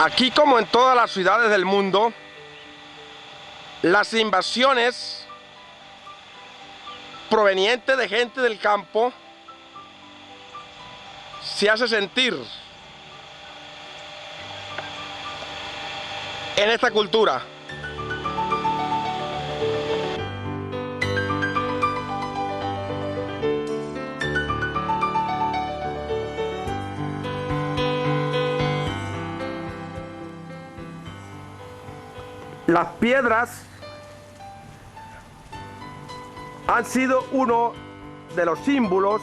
Aquí, como en todas las ciudades del mundo, las invasiones provenientes de gente del campo se hace sentir en esta cultura. Las piedras han sido uno de los símbolos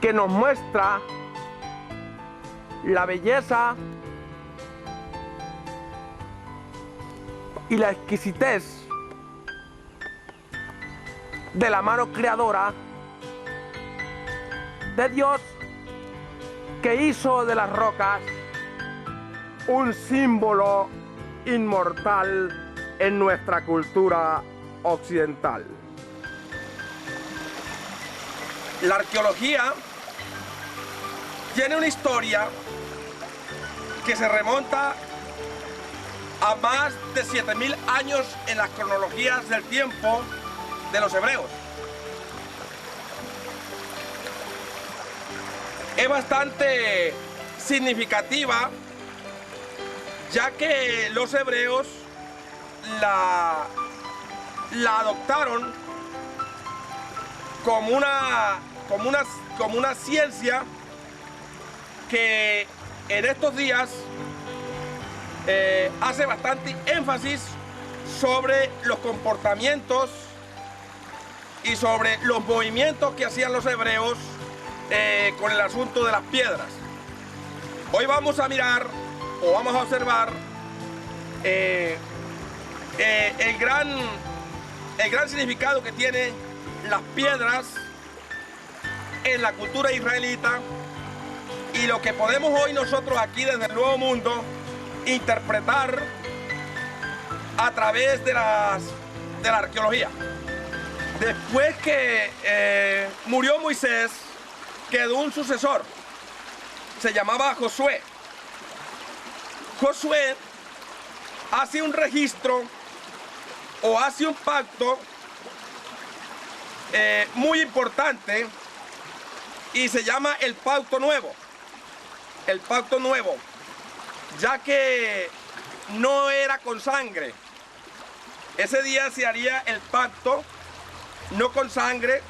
que nos muestra la belleza y la exquisitez de la mano creadora de Dios, que hizo de las rocas un símbolo inmortal en nuestra cultura occidental. La arqueología tiene una historia que se remonta a más de 7000 años en las cronologías del tiempo de los hebreos. Es bastante significativa, ya que los hebreos la adoptaron como una ciencia que en estos días hace bastante énfasis sobre los comportamientos y sobre los movimientos que hacían los hebreos con el asunto de las piedras. Hoy vamos a mirar o vamos a observar el gran significado que tienen las piedras en la cultura israelita y lo que podemos hoy nosotros aquí desde el Nuevo Mundo interpretar a través de la arqueología. Después que murió Moisés, quedó un sucesor, se llamaba Josué. Josué hace un registro o hace un pacto muy importante y se llama el Pacto Nuevo. El Pacto Nuevo, ya que no era con sangre. Ese día se haría el pacto no con sangre,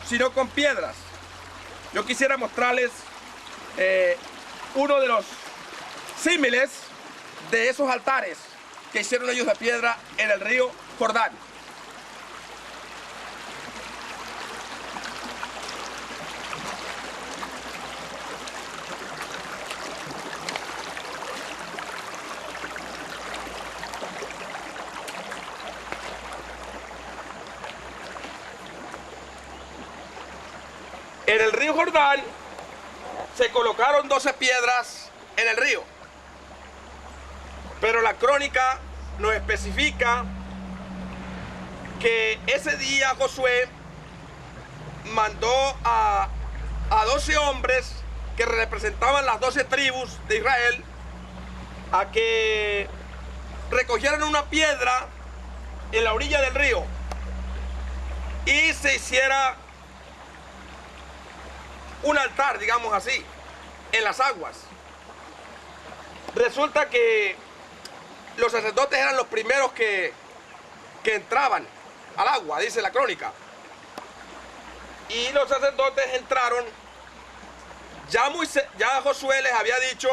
sino con piedras. Yo quisiera mostrarles uno de los símiles de esos altares que hicieron ellos de piedra en el río Jordán. En el río Jordán se colocaron 12 piedras en el río, pero la crónica nos especifica que ese día Josué mandó a 12 hombres que representaban las 12 tribus de Israel a que recogieran una piedra en la orilla del río y se hiciera un altar, digamos así, en las aguas. Resulta que los sacerdotes eran los primeros que entraban al agua, dice la crónica. Y los sacerdotes entraron. Ya Josué les había dicho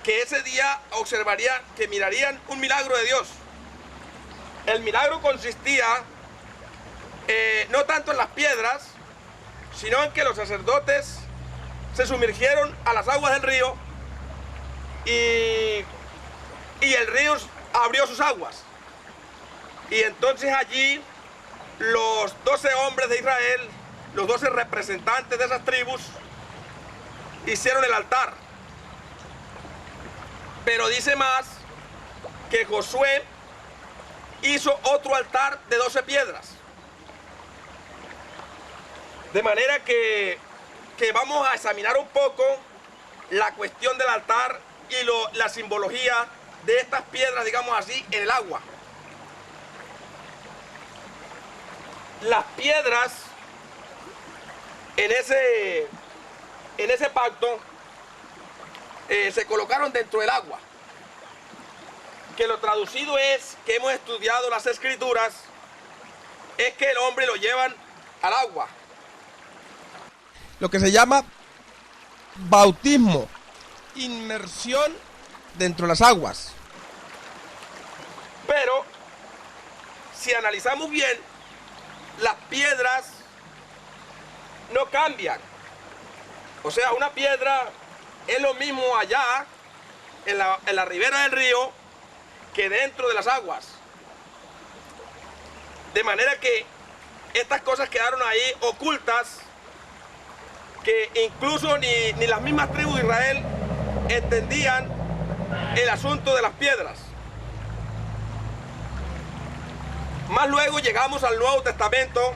que ese día observarían, que mirarían un milagro de Dios. El milagro consistía no tanto en las piedras, sino en que los sacerdotes se sumergieron a las aguas del río y el río abrió sus aguas. Y entonces allí los 12 hombres de Israel, los 12 representantes de esas tribus, hicieron el altar. Pero dice más que Josué hizo otro altar de 12 piedras. De manera que vamos a examinar un poco la cuestión del altar y la simbología de estas piedras, digamos así, en el agua. Las piedras en ese pacto se colocaron dentro del agua, que lo traducido es, que hemos estudiado las escrituras, es que el hombre lo llevan al agua. Lo que se llama bautismo, inmersión dentro de las aguas. Pero si analizamos bien, las piedras no cambian. O sea, una piedra es lo mismo allá en la ribera del río que dentro de las aguas. De manera que estas cosas quedaron ahí ocultas, que incluso ni las mismas tribus de Israel entendían el asunto de las piedras. Más luego llegamos al Nuevo Testamento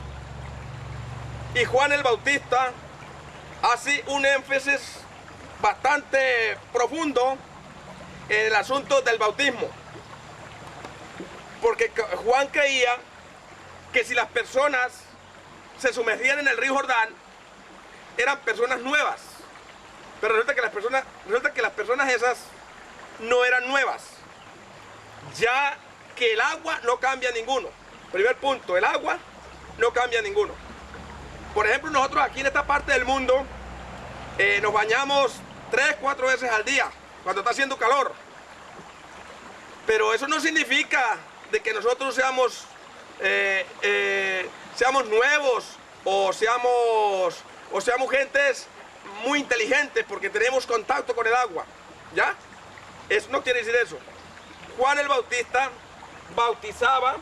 y Juan el Bautista hace un énfasis bastante profundo en el asunto del bautismo. Porque Juan creía que si las personas se sumergían en el río Jordán, eran personas nuevas. Pero resulta que las personas esas no eran nuevas, ya que el agua no cambia a ninguno. Primer punto, el agua no cambia a ninguno. Por ejemplo, nosotros aquí en esta parte del mundo nos bañamos 3, 4 veces al día cuando está haciendo calor. Pero eso no significa de que nosotros seamos nuevos o seamos gentes muy inteligentes porque tenemos contacto con el agua, ¿ya? Eso no quiere decir eso. Juan el Bautista bautizaba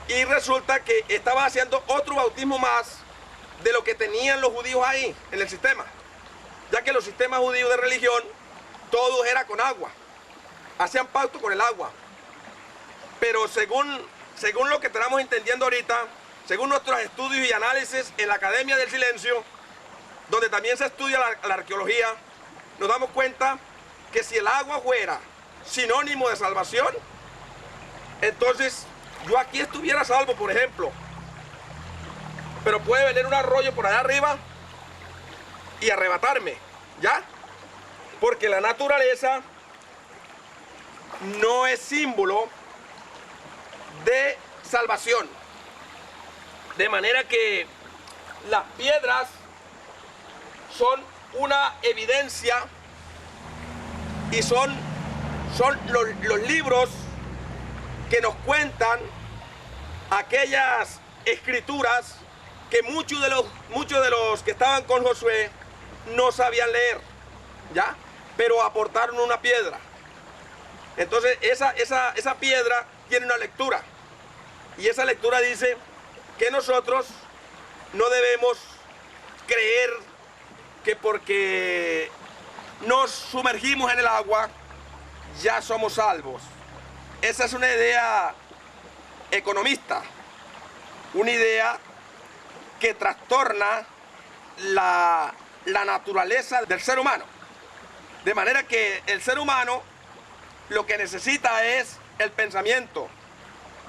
y resulta que estaba haciendo otro bautismo más de lo que tenían los judíos ahí en el sistema, ya que los sistemas judíos de religión, todo era con agua, hacían pacto con el agua. Pero según lo que estamos entendiendo ahorita, según nuestros estudios y análisis en la Academia del Silencio, donde también se estudia la arqueología, nos damos cuenta que si el agua fuera sinónimo de salvación, entonces yo aquí estuviera salvo, por ejemplo. Pero puede venir un arroyo por allá arriba y arrebatarme, ¿ya? Porque la naturaleza no es símbolo de salvación. De manera que las piedras son una evidencia y son los libros que nos cuentan aquellas escrituras que muchos de los que estaban con Josué no sabían leer, ¿ya? Pero aportaron una piedra. Entonces esa piedra tiene una lectura, y esa lectura dice que nosotros no debemos creer que porque nos sumergimos en el agua ya somos salvos. Esa es una idea economista, una idea que trastorna la naturaleza del ser humano. De manera que el ser humano lo que necesita es el pensamiento,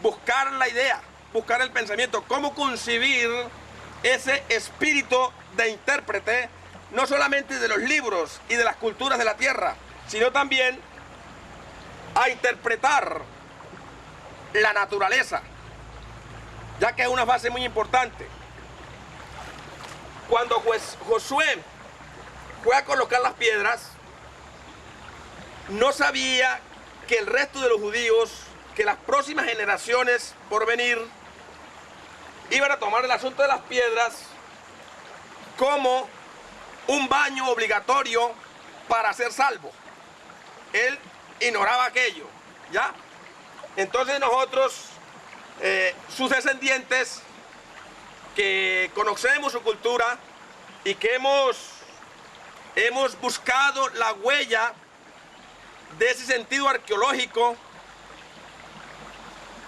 buscar la idea, buscar el pensamiento, cómo concebir ese espíritu de intérprete, no solamente de los libros y de las culturas de la tierra, sino también a interpretar la naturaleza, ya que es una fase muy importante. Cuando Josué fue a colocar las piedras, no sabía que el resto de los judíos, que las próximas generaciones por venir, iban a tomar el asunto de las piedras como un baño obligatorio para ser salvo. Él ignoraba aquello, ¿ya? Entonces nosotros, sus descendientes, que conocemos su cultura y que hemos buscado la huella de ese sentido arqueológico